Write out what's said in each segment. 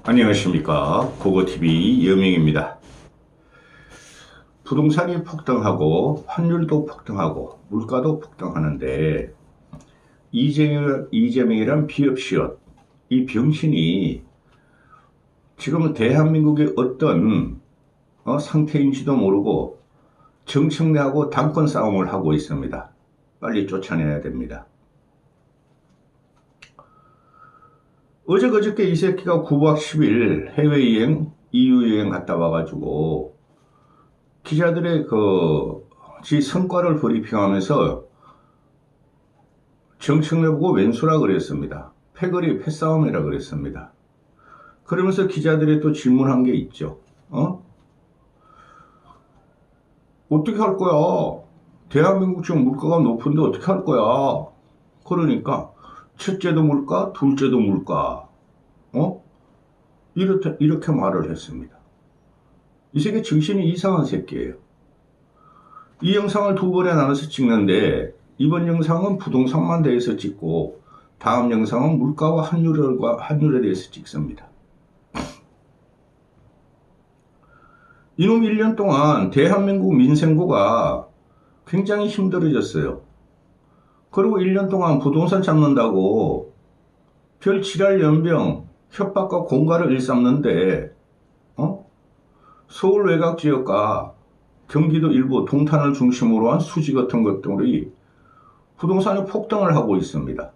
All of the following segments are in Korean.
안녕하십니까. 고고TV 여명입니다. 부동산이 폭등하고 환율도 폭등하고 물가도 폭등하는데 이재명이란 비읍시옷 이 병신이 지금은 대한민국의 어떤 상태인지도 모르고 정청래하고 당권 싸움을 하고 있습니다. 빨리 쫓아내야 됩니다. 그저께 이 새끼가 9박 10일 해외여행, EU여행 갔다 와가지고 기자들의 지 성과를 브리핑하면서 정청래 보고 왼수라 그랬습니다. 패거리 패싸움이라 그랬습니다. 그러면서 기자들이 또 질문한 게 있죠. 어떻게 할 거야? 대한민국 지금 물가가 높은데 어떻게 할 거야? 그러니까 첫째도 물가, 둘째도 물가. 이렇게 말을 했습니다. 이 새끼 정신이 이상한 새끼예요. 이 영상을 두 번에 나눠서 찍는데 이번 영상은 부동산만 대해서 찍고 다음 영상은 물가와 환율에 대해서 찍습니다. 이놈 1년 동안 대한민국 민생고가 굉장히 힘들어졌어요. 그리고 1년 동안 부동산 잡는다고 별 지랄 연병, 협박과 공갈을 일삼는데 서울 외곽지역과 경기도 일부 동탄을 중심으로 한 수지 같은 것들이 부동산이 폭등을 하고 있습니다.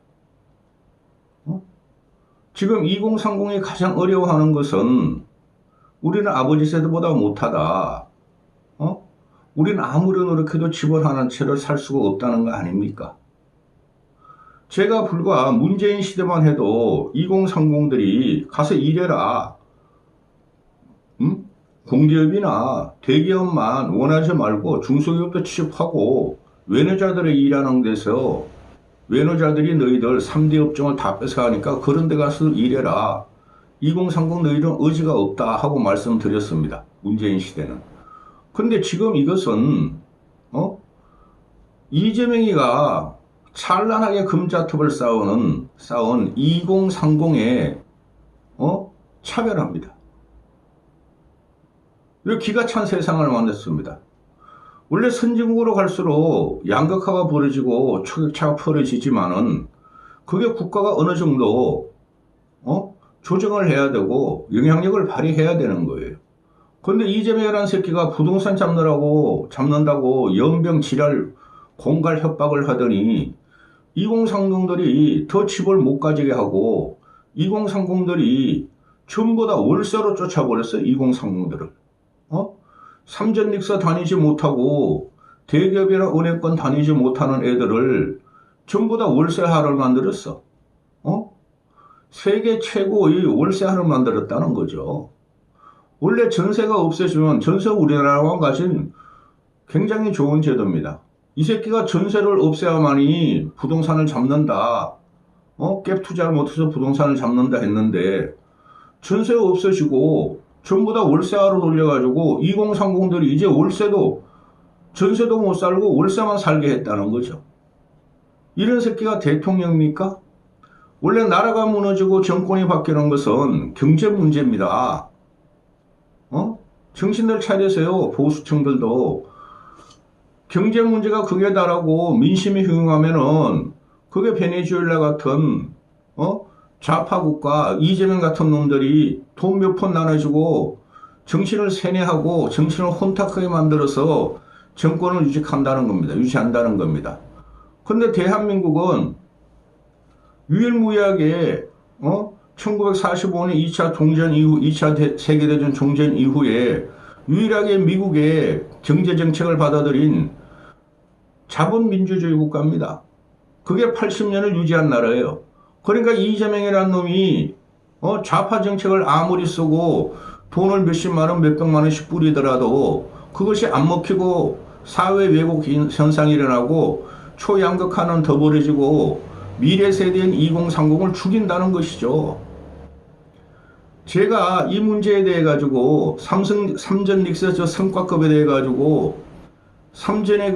지금 2030이 가장 어려워하는 것은 우리는 아버지 세대보다 못하다. 우리는 아무리 노력해도 집을 하나 채로 살 수가 없다는 거 아닙니까? 제가 불과 문재인 시대만 해도 2030들이 가서 일해라. 공기업이나 대기업만 원하지 말고 중소기업도 취업하고 외노자들이 일하는 데서 외노자들이 너희들 3대 업종을 다 뺏어가니까 그런 데 가서 일해라. 2030 너희들은 의지가 없다 하고 말씀드렸습니다. 문재인 시대는. 근데 지금 이것은 이재명이가 찬란하게 금자톱을 쌓은 2030에 차별합니다. 이 기가 찬 세상을 만들었습니다. 원래 선진국으로 갈수록 양극화가 벌어지고 초격차가 벌어지지만은 그게 국가가 어느 정도 조정을 해야 되고 영향력을 발휘해야 되는 거예요. 근데 이재명이라는 새끼가 부동산 잡는다고 연병 지랄 공갈 협박을 하더니 2030들이 더 집을 못 가지게 하고 2030들이 전부 다 월세로 쫓아버렸어요. 2030들을. 삼전릭서 다니지 못하고 대기업이나 은행권 다니지 못하는 애들을 전부 다 월세하를 만들었어. 세계 최고의 월세하를 만들었다는 거죠. 원래 전세가 없애주면 전세 우리나라와 가진 굉장히 좋은 제도입니다. 이 새끼가 전세를 없애야만이 부동산을 잡는다. 갭 투자를 못해서 부동산을 잡는다 했는데 전세 없애주고 전부 다 월세화로 돌려가지고 2030들이 이제 전세도 못 살고 월세만 살게 했다는 거죠. 이런 새끼가 대통령입니까? 원래 나라가 무너지고 정권이 바뀌는 것은 경제 문제입니다. 정신들 차리세요. 보수층들도. 경제 문제가 극에 달하고 민심이 흉흉하면은 그게 베네수엘라 같은 좌파 국가 이재명 같은 놈들이 돈 몇 푼 나눠주고 정신을 세뇌하고 정신을 혼탁하게 만들어서 정권을 유지한다는 겁니다. 근데 대한민국은 유일무이하게 1945년 2차 종전 이후 2차 세계대전 종전 이후에 유일하게 미국의 경제정책을 받아들인 자본민주주의 국가입니다. 그게 80년을 유지한 나라예요. 그러니까 이재명이라는 놈이 좌파 정책을 아무리 쓰고 돈을 몇십만 원, 몇백만 원씩 뿌리더라도 그것이 안 먹히고 사회 왜곡 현상이 일어나고 초양극화는 더 벌어지고 미래 세대인 2030을 죽인다는 것이죠. 제가 이 문제에 대해 가지고 삼전 릭서 성과급에 대해 가지고 삼전의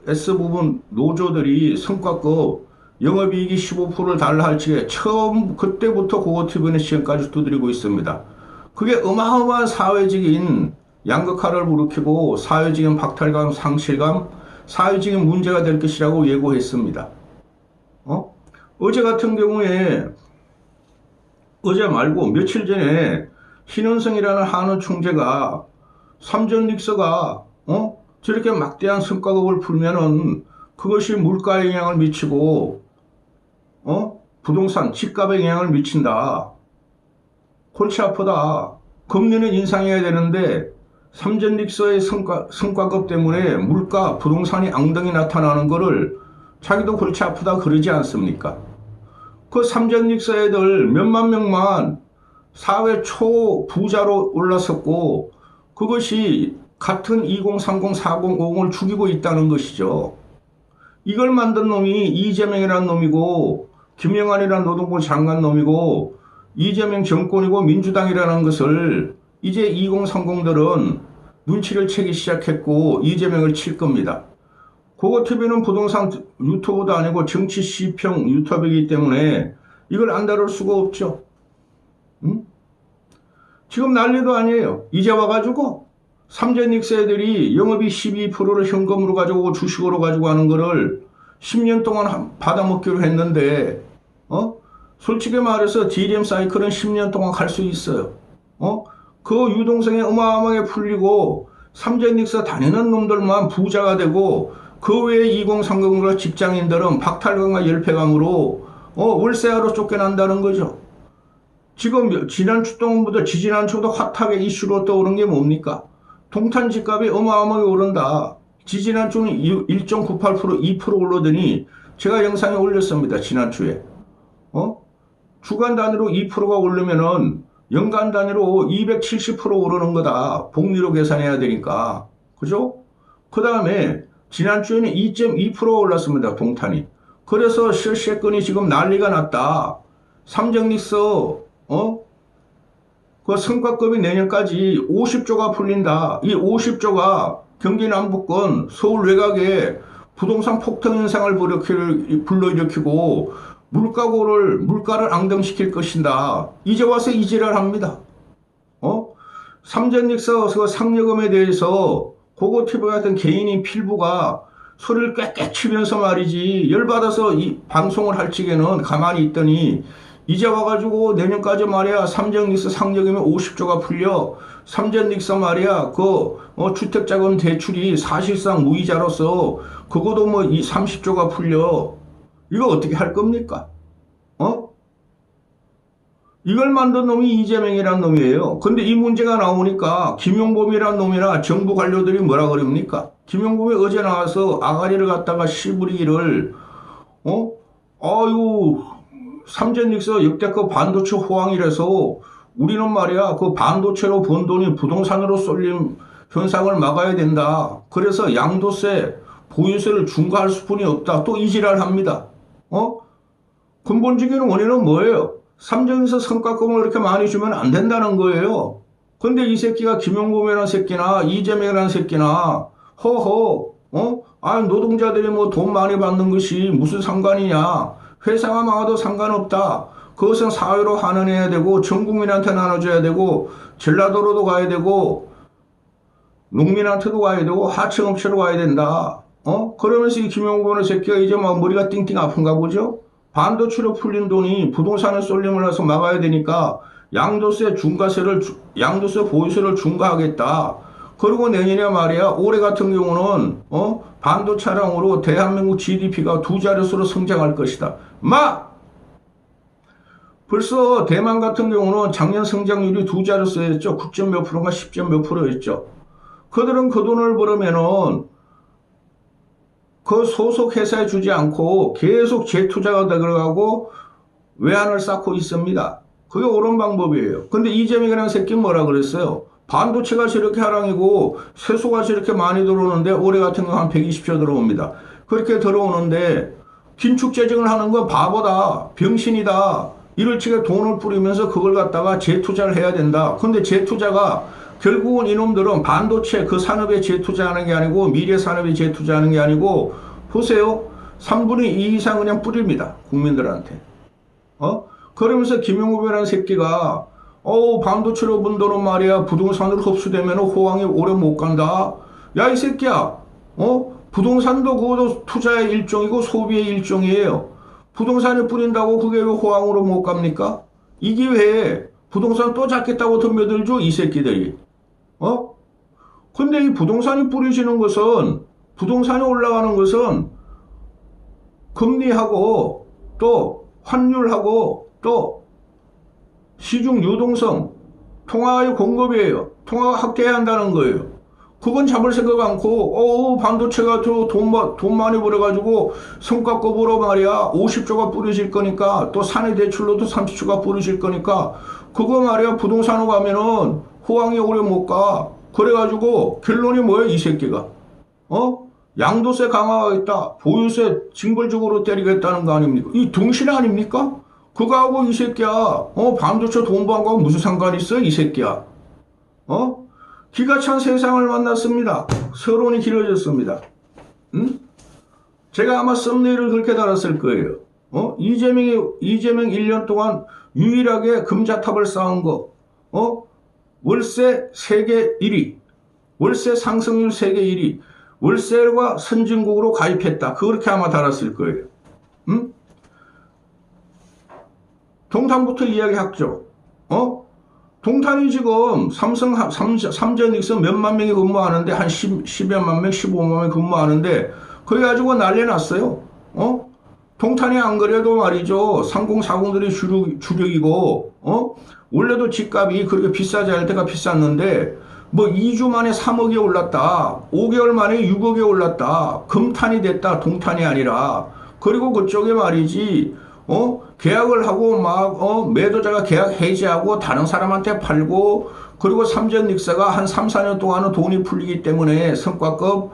S부분 노조들이 성과급 영업이익이 15%를 달라 할 적에 처음 그때부터 고고TV는 시행까지 두드리고 있습니다. 그게 어마어마한 사회적인 양극화를 일으키고 사회적인 박탈감, 상실감, 사회적인 문제가 될 것이라고 예고했습니다. 어제 같은 경우에 어제 말고 며칠 전에 신은성이라는 한우 총재가 삼전릭서가 저렇게 막대한 성과급을 풀면은 그것이 물가에 영향을 미치고 부동산 집값에 영향을 미친다. 골치 아프다. 금리는 인상해야 되는데 삼전릭서의 성과급 때문에 물가 부동산이 앙등이 나타나는 거를 자기도 골치 아프다 그러지 않습니까? 그 삼전릭서 애들 몇만 명만 사회 초부자로 올라섰고 그것이 같은 2030, 4050을 죽이고 있다는 것이죠. 이걸 만든 놈이 이재명이라는 놈이고 김영환이라는 노동부 장관 놈이고 이재명 정권이고 민주당이라는 것을 이제 2030들은 눈치를 채기 시작했고 이재명을 칠 겁니다. 고고TV는 부동산 유튜브도 아니고 정치 시평 유튜브이기 때문에 이걸 안 다룰 수가 없죠. 응? 지금 난리도 아니에요. 이제 와가지고 삼전릭서 애들이 영업이 12%를 현금으로 가져오고 주식으로 가지고 하는 거를 10년 동안 받아먹기로 했는데 솔직히 말해서 DRM 사이클은 10년 동안 갈 수 있어요. 그 유동성이 어마어마하게 풀리고 삼전릭서 다니는 놈들만 부자가 되고 그 외에 2030과 직장인들은 박탈감과 열패감으로 월세하러 쫓겨난다는 거죠. 지금 지난주 동안부터 지지난주도 핫하게 이슈로 떠오른 게 뭡니까? 동탄 집값이 어마어마하게 오른다. 지지난주는 1.98% 2% 오르더니 제가 영상에 올렸습니다. 지난주에. 주간 단위로 2%가 오르면은 연간 단위로 270% 오르는 거다. 복리로 계산해야 되니까. 그죠? 그 다음에 지난주에는 2.2% 올랐습니다. 동탄이. 그래서 실세건이 지금 난리가 났다. 삼전릭서 그 성과급이 내년까지 50조가 풀린다. 이 50조가 경기 남부권 서울 외곽에 부동산 폭등 현상을 불러일으키고 물가를 앙등시킬 것이다. 이제 와서 이지랄 합니다. 삼전릭서 상여금에 대해서 고고TV 같은 개인인 필부가 소리를 꽥꽥 치면서 말이지 열받아서 이 방송을 할 적에는 가만히 있더니 이제 와가지고 내년까지 말이야 삼전릭서 상여금이 50조가 풀려 삼전릭서 말이야 주택자금 대출이 사실상 무이자로서 그것도 뭐 이 30조가 풀려. 이거 어떻게 할 겁니까? 이걸 만든 놈이 이재명이라는 놈이에요. 근데 이 문제가 나오니까 김용범이라는 놈이나 정부 관료들이 뭐라 그럽니까? 김용범이 어제 나와서 아가리를 갖다가 씨부리기를 아유 삼전릭서 역대급 반도체 호황이라서 우리는 말이야 그 반도체로 번 돈이 부동산으로 쏠림 현상을 막아야 된다. 그래서 양도세, 보유세를 중과할 수뿐이 없다. 또 이지랄 합니다. 근본적인 원인은 뭐예요? 삼전릭서 성과급을 이렇게 많이 주면 안 된다는 거예요. 근데 이 새끼가 김용범이라는 새끼나 이재명이라는 새끼나 노동자들이 뭐 돈 많이 받는 것이 무슨 상관이냐. 회사가 망해도 상관없다. 그것은 사회로 환원해야 되고 전 국민한테 나눠줘야 되고 전라도로도 가야 되고 농민한테도 가야 되고 하청업체로 가야 된다. 그러면서 이 김용범의 새끼가 이제 막 머리가 띵띵 아픈가 보죠. 반도체로 풀린 돈이 부동산에 쏠림을 해서 막아야 되니까 양도세 보유세를 중과하겠다. 그리고 내년에 말이야 올해 같은 경우는 반도차량으로 대한민국 GDP가 2자릿수로 성장할 것이다. 벌써 대만 같은 경우는 작년 성장률이 2자릿수였죠. 9점 몇 프로인가 10점 몇 프로였죠. 그들은 그 돈을 벌으면은 그 소속 회사에 주지 않고 계속 재투자가 들어가고 외환을 쌓고 있습니다. 그게 옳은 방법이에요. 근데 이재명이라는 새끼는 뭐라 그랬어요? 반도체가 저렇게 하락이고 세수가 저렇게 많이 들어오는데 올해 같은 거 한 120조 들어옵니다. 그렇게 들어오는데 긴축 재정을 하는 건 바보다. 병신이다. 이럴 적에 돈을 뿌리면서 그걸 갖다가 재투자를 해야 된다. 근데 재투자가 결국은 이놈들은 반도체 그 산업에 재투자하는 게 아니고 미래 산업에 재투자하는 게 아니고 보세요. 3분의 2 이상 그냥 뿌립니다. 국민들한테. 그러면서 김영우배라는 새끼가 반도체로 번 돈은 말이야 부동산으로 흡수되면 호황이 오래 못 간다. 야 이 새끼야. 부동산도 그것도 투자의 일종이고 소비의 일종이에요. 부동산에 뿌린다고 그게 왜 호황으로 못 갑니까? 이 기회에 부동산 또 잡겠다고 덤벼들죠 이 새끼들이. 근데 이 부동산이 뿌려지는 것은 부동산이 올라가는 것은 금리하고 또 환율하고 또 시중 유동성 통화의 공급이에요. 통화가 확대해야 한다는 거예요. 그건 잡을 생각 않고 반도체가 돈 많이 벌어가지고 성과급으로 말이야 50조가 뿌려질 거니까 또 사내 대출로도 30조가 뿌려질 거니까 그거 말이야 부동산으로 가면은 호황이 오래 못 가. 그래가지고 결론이 뭐예요 이 새끼가. 양도세 강화하겠다. 보유세 징벌적으로 때리겠다는 거 아닙니까? 이 등신 아닙니까? 그거하고 이 새끼야. 반도체 돈 버는 거하고 무슨 상관이 있어 이 새끼야. 기가 찬 세상을 만났습니다. 서론이 길어졌습니다. 제가 아마 썸네일을 그렇게 달았을 거예요. 이재명 1년 동안 유일하게 금자탑을 쌓은 거. 월세 세계 1위. 월세 상승률 세계 1위. 월세와 선진국으로 가입했다. 그렇게 아마 달았을 거예요. 동탄부터 이야기하죠. 동탄이 지금 삼전익선 몇만 명이 근무하는데 한 10여만 명, 15만 명 근무하는데 그래 가지고 난리 났어요. 동탄이 안 그래도 말이죠. 3040들이 주력이고 원래도 집값이 그렇게 비싸지 않을 때가 비쌌는데 뭐 2주 만에 3억이 올랐다. 5개월 만에 6억이 올랐다. 금탄이 됐다. 동탄이 아니라. 그리고 그쪽에 말이지 계약을 하고 막 매도자가 계약 해지하고 다른 사람한테 팔고 그리고 삼전닉사가 한 3, 4년 동안은 돈이 풀리기 때문에 성과급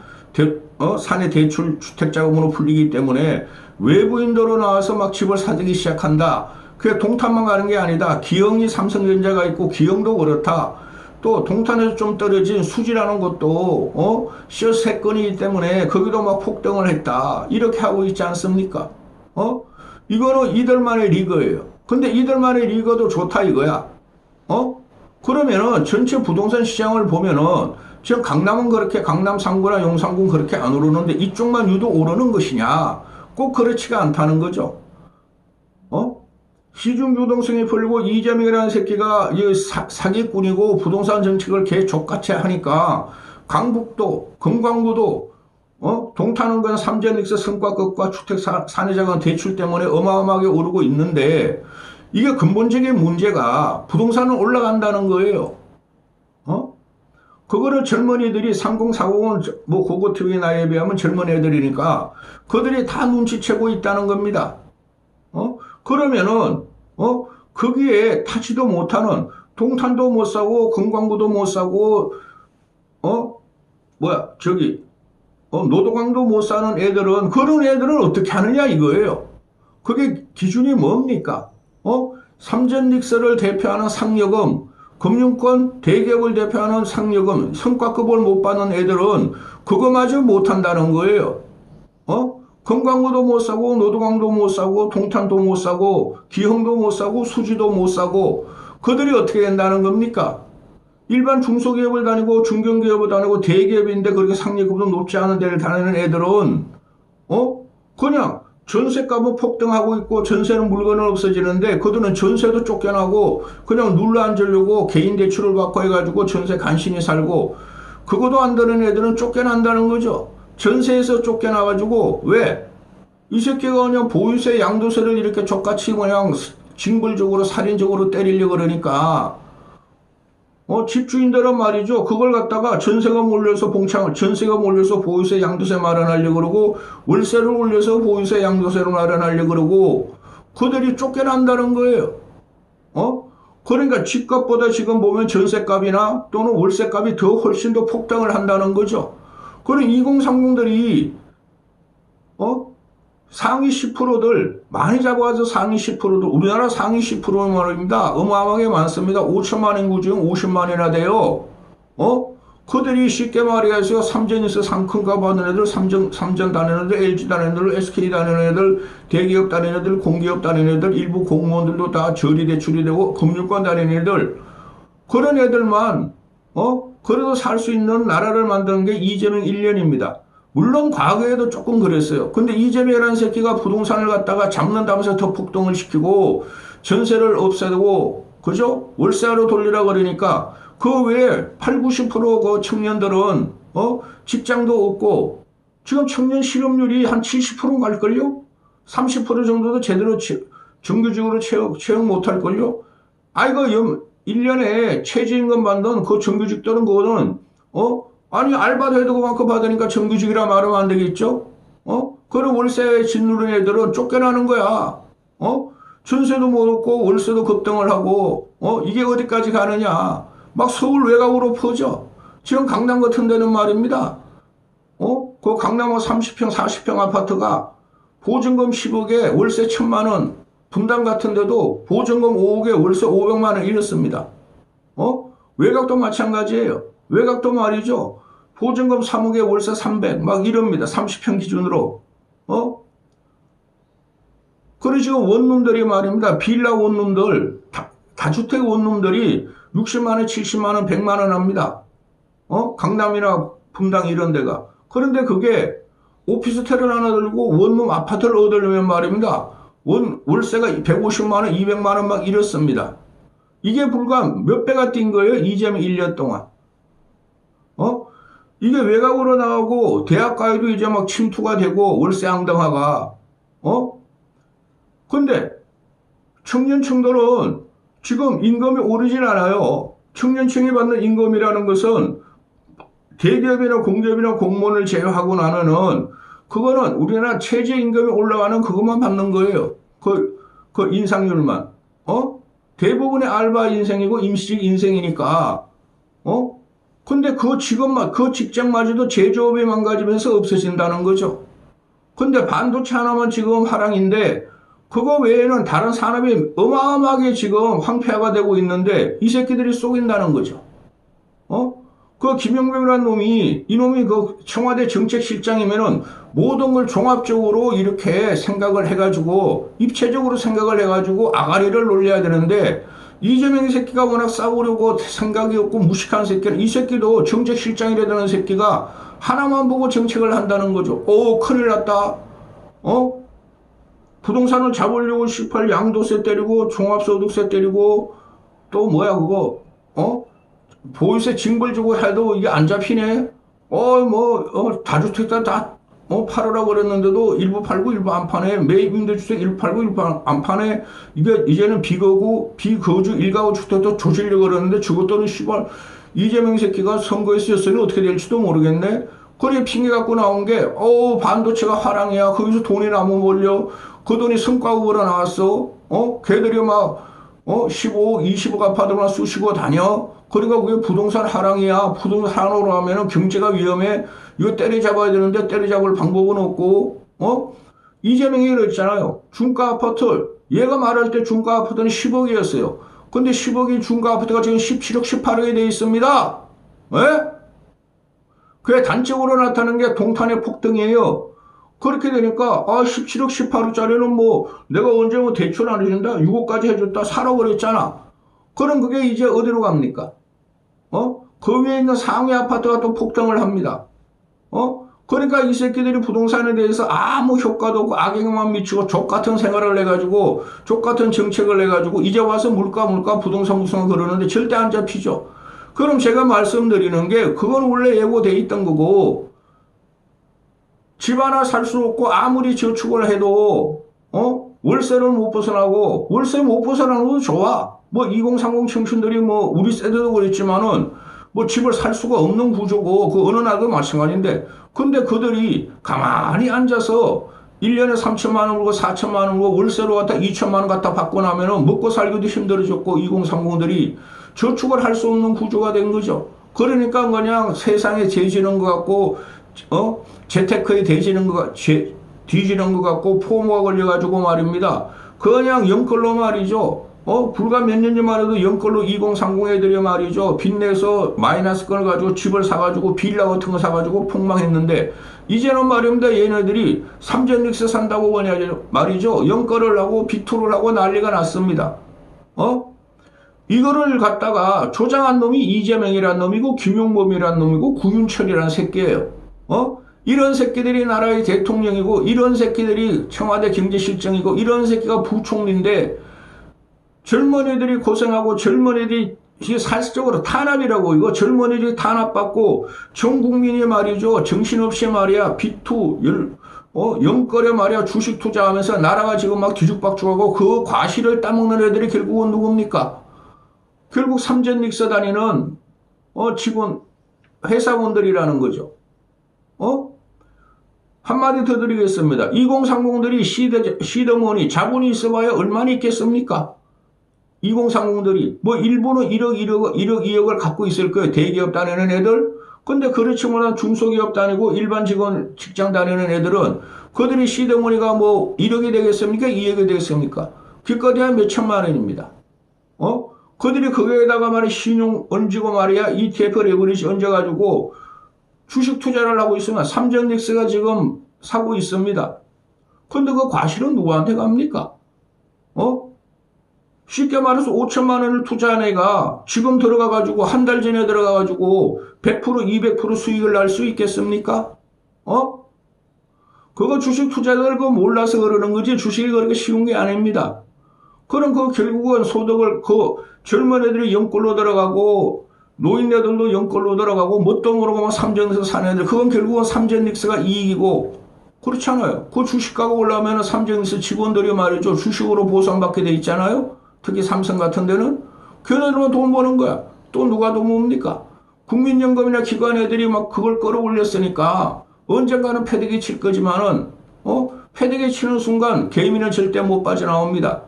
사내 대출 주택자금으로 풀리기 때문에 외부인들로 나와서 막 집을 사들기 시작한다. 그게 동탄만 가는 게 아니다. 기영이 삼성전자가 있고 기영도 그렇다. 또 동탄에서 좀 떨어진 수지라는 것도 시어 3건이기 때문에 거기도 막 폭등을 했다. 이렇게 하고 있지 않습니까? 이거는 이들만의 리그예요. 근데 이들만의 리그도 좋다 이거야. 그러면은 전체 부동산 시장을 보면은 지금 강남은 그렇게 강남 3구나 용산구는 그렇게 안 오르는데 이쪽만 유독 오르는 것이냐? 꼭 그렇지가 않다는 거죠. 시중 유동성이 풀리고 이재명이라는 새끼가 사기꾼이고 부동산 정책을 개족같이 하니까 강북도 금광구도 동탄은 그냥 삼전익서 성과급과 주택 사내자금 대출 때문에 어마어마하게 오르고 있는데 이게 근본적인 문제가 부동산은 올라간다는 거예요. 그거를 젊은이들이 3040은 뭐 고고TV 나이에 비하면 젊은 애들이니까 그들이 다 눈치채고 있다는 겁니다. 그러면은 거기에 타지도 못하는 동탄도 못 사고 금광구도 못 사고 노도강도 못 사는 애들은 그런 애들은 어떻게 하느냐 이거예요. 그게 기준이 뭡니까? 삼전닉서를 대표하는 상여금, 금융권 대기업을 대표하는 상여금, 성과급을 못 받는 애들은 그거마저 못한다는 거예요. 금광구도 못 사고 노도강도 못 사고 동탄도 못 사고 기흥도 못 사고 수지도 못 사고 그들이 어떻게 된다는 겁니까? 일반 중소기업을 다니고 중견기업을 다니고 대기업인데 그렇게 상여금도 높지 않은 데를 다니는 애들은 그냥 전세값은 폭등하고 있고 전세는 물건은 없어지는데 그들은 전세도 쫓겨나고 그냥 눌러앉으려고 개인 대출을 받고 해가지고 전세 간신히 살고 그것도 안 되는 애들은 쫓겨난다는 거죠. 전세에서 쫓겨나가지고 왜? 이 새끼가 그냥 보유세 양도세를 이렇게 족같이 그냥 징벌적으로 살인적으로 때리려고 그러니까 집주인들은 말이죠. 그걸 갖다가 전세금 올려서 전세금 올려서 보유세 양도세 마련하려고 그러고 월세를 올려서 보유세 양도세를 마련하려고 그러고 그들이 쫓겨난다는 거예요. 그러니까 집값보다 지금 보면 전세값이나 또는 월세값이 더 훨씬 더 폭등을 한다는 거죠. 그런 2030들이 상위 10%들 많이 잡아서 상위 10%들 우리나라 상위 10%는 말입니다. 어마어마하게 많습니다. 5천만 인구 중 50만이나 돼요. 그들이 쉽게 말해서 삼전에서 상큰가 받는 애들, 삼전 다니는 애들, LG 다니는 애들, SK 다니는 애들, 대기업 다니는 애들, 공기업 다니는 애들, 일부 공무원들도 다 저리 대출이 되고 금융권 다니는 애들, 그런 애들만 그래도 살 수 있는 나라를 만드는 게 이재명 1년입니다. 물론 과거에도 조금 그랬어요. 근데 이재명이라는 새끼가 부동산을 갖다가 잡는다면서 더 폭등을 시키고 전세를 없애고 그죠? 월세로 돌리라 그러니까 그 외에 8, 90%그 청년들은 직장도 없고 지금 청년 실업률이 한 70% 갈걸요? 30% 정도도 제대로 정규직으로 채용 못할걸요? 아이고 1년에 최저임금 받는 그 정규직들은 그거는 아니 알바도 해도 그만큼 받으니까 정규직이라 말하면 안 되겠죠? 그런 월세 짓누른 애들은 쫓겨나는 거야. 전세도 못 얻고 월세도 급등을 하고 이게 어디까지 가느냐. 막 서울 외곽으로 퍼져. 지금 강남 같은 데는 말입니다. 그 강남 30평 40평 아파트가 보증금 10억에 월세 1,000만 원, 분당 같은 데도 보증금 5억에 월세 500만 원 이렇습니다. 외곽도 마찬가지예요. 외곽도 말이죠. 보증금 3억에 월세 300, 막 이럽니다. 30평 기준으로. 그리고 지금 원룸들이 말입니다. 빌라 원룸들, 다주택 원룸들이 60만원, 70만원, 100만원 합니다. 강남이나 분당 이런 데가. 그런데 그게 오피스텔을 하나 들고 원룸 아파트를 얻으려면 말입니다. 월세가 150만원, 200만원 막 이렇습니다. 이게 불과 몇 배가 뛴 거예요. 이재명 1년 동안. 이게 외곽으로 나오고 대학가에도 이제 막 침투가 되고 월세 앙당화가. 근데 청년층들은 지금 임금이 오르진 않아요. 청년층이 받는 임금이라는 것은 대기업이나 공기업이나 공무원을 제외하고 나면은 그거는 우리나라 최저임금이 올라가는 그것만 받는 거예요. 그 인상률만. 대부분의 알바 인생이고 임시직 인생이니까. 근데 그 직장마저도 제조업이 망가지면서 없어진다는 거죠. 근데 반도체 하나만 지금 하락인데 그거 외에는 다른 산업이 어마어마하게 지금 황폐화가 되고 있는데 이 새끼들이 속인다는 거죠. 그 김영병이라는 놈이 이놈이 그 청와대 정책실장이면은 모든 걸 종합적으로 이렇게 생각을 해가지고 입체적으로 생각을 해가지고 아가리를 놀려야 되는데 이재명 새끼가 워낙 싸우려고 생각이 없고 무식한 새끼는 이 새끼도 정책실장이라는 새끼가 하나만 보고 정책을 한다는 거죠. 큰일 났다. 부동산을 잡으려고 18 양도세 때리고 종합소득세 때리고 또 뭐야 그거 보유세 징벌 주고 해도 이게 안 잡히네. 다주택자 다 팔으라고 그랬는데도 일부 팔고 일부 안 파네. 매입임대주택 일부 팔고 일부 안 파네. 이게 이제는 비거주 일가구 주택도 조지려고 그러는데 저것들은 시발 이재명 새끼가 선거에 쓰였으니 어떻게 될지도 모르겠네. 그래 핑계 갖고 나온 게 반도체가 화랑이야. 거기서 돈이 나무 몰려. 그 돈이 성과급으로 나왔어. 걔들이 막 15억 20억 아파트만 쑤시고 다녀. 그러니까 그게 부동산 하락이야. 부동산 하락으로 하면은 경제가 위험해. 이거 때려잡아야 되는데 때려잡을 방법은 없고. 이재명이 그랬잖아요. 중가 아파트. 얘가 말할 때 중가 아파트는 10억이었어요. 근데 10억이 중가 아파트가 지금 17억 18억이 돼 있습니다. 그게 단적으로 나타나는 게 동탄의 폭등이에요. 그렇게 되니까 17억 18억짜리는 뭐 내가 언제 뭐 대출 안 해준다 6억까지 해줬다 사라고 그랬잖아. 그럼 그게 이제 어디로 갑니까? 그 위에 있는 상위 아파트가 또 폭등을 합니다. 그러니까 이 새끼들이 부동산에 대해서 아무 효과도 없고 악영향만 미치고 족같은 생활을 해가지고 족같은 정책을 해가지고 이제 와서 물가 부동산 그러는데 절대 안 잡히죠. 그럼 제가 말씀드리는 게 그건 원래 예고돼 있던 거고 집 하나 살 수 없고 아무리 저축을 해도 월세를 못 벗어나고 월세 못 벗어나는 것도 좋아. 뭐 2030 청춘들이 뭐 우리 세대도 그랬지만은 뭐 집을 살 수가 없는 구조고 그 어느 나라도 마찬가지인데 근데 그들이 가만히 앉아서 1년에 3천만 원 벌고 4천만 원 벌고 월세로 갖다 2천만 원 갖다 받고 나면은 먹고 살기도 힘들어졌고 2030들이 저축을 할 수 없는 구조가 된 거죠. 그러니까 그냥 세상에 재지는 것 같고 재테크에 뒤지는 것 같고 포모가 걸려가지고 말입니다. 그냥 영끌로 말이죠. 불과 몇 년 전만 해도 연걸로 2030 애들이 말이죠. 빚내서 마이너스 건을 가지고 집을 사가지고 빌라 같은 거 사가지고 폭망했는데, 이제는 말입니다. 얘네들이 삼전릭스 산다고 말이죠. 연걸을 하고 비투를 하고 난리가 났습니다. 이거를 갖다가 조장한 놈이 이재명이란 놈이고, 김용범이란 놈이고, 구윤철이란 새끼예요. 이런 새끼들이 나라의 대통령이고, 이런 새끼들이 청와대 경제실장이고, 이런 새끼가 부총리인데, 젊은이들이 고생하고 젊은이들이 이게 사실적으로 탄압이라고, 이거 젊은이들이 탄압받고 전 국민이 말이죠, 정신없이 말이야 비투 연거래 말이야 주식 투자하면서 나라가 지금 막 뒤죽박죽하고 그 과실을 따먹는 애들이 결국은 누굽니까? 결국 삼전릭스 다니는 직원 회사원들이라는 거죠. 한마디 더 드리겠습니다. 2030들이 시드머니 자본이 있어봐야 얼마나 있겠습니까? 2030들이 뭐 일부는 1억 2억을 갖고 있을 거예요. 대기업 다니는 애들. 근데 그렇지 못한 중소기업 다니고 일반 직장 다니는 애들은 그들이 시드머니가 뭐 1억이 되겠습니까? 2억이 되겠습니까? 기껏 해야 몇 천만 원입니다. 그들이 거기에다가 말이야 신용 얹고 말이야 ETF 레버리지 얹어가지고 주식 투자를 하고 있으면 삼전릭스가 지금 사고 있습니다. 근데 그 과실은 누구한테 갑니까? 쉽게 말해서 5천만 원을 투자한 애가 지금 들어가가지고 한 달 전에 들어가가지고 100% 200% 수익을 날 수 있겠습니까? 그거 주식 투자자들 그거 몰라서 그러는 거지 주식이 그렇게 쉬운 게 아닙니다. 그럼 그 결국은 소득을 그 젊은 애들이 연골로 들어가고 노인네들도 연골로 들어가고 뭣도 모르고 삼전에서 사는 애들 그건 결국은 삼전릭스가 이익이고 그렇잖아요. 그 주식가가 올라오면 삼전릭스 직원들이 말이죠. 주식으로 보상받게 돼 있잖아요. 특히 삼성 같은 데는 걔네들만 돈 버는 거야. 또 누가 돈 봅니까? 국민연금이나 기관 애들이 막 그걸 끌어올렸으니까 언젠가는 패대기 칠 거지만은 패대기 치는 순간 개미는 절대 못 빠져나옵니다.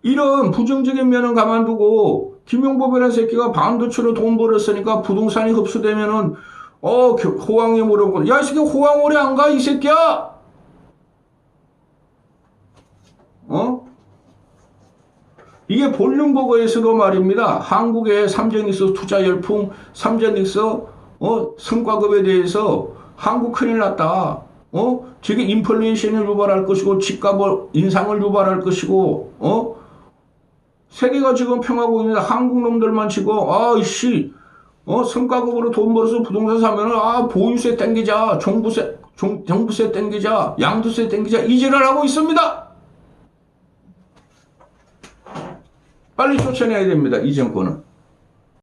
이런 부정적인 면은 가만두고 김용범이라는 새끼가 반도체로 돈 벌었으니까 부동산이 흡수되면은 호황이 물어보고 야 이 새끼 호황 오래 안 가 이 새끼야. 이게 볼륨버거에서도 말입니다. 한국의 삼전릭스 투자 열풍, 삼전릭스 성과급에 대해서 한국 큰일 났다. 저게 인플레이션을 유발할 것이고 집값 인상을 유발할 것이고 세계가 지금 평하고 있는데 한국 놈들만 지금 성과급으로 돈 벌어서 부동산 사면은 보유세 땡기자, 정부세 땡기자, 양도세 땡기자 이질을 하고 있습니다. 빨리 쫓아내야 됩니다. 이 정권은.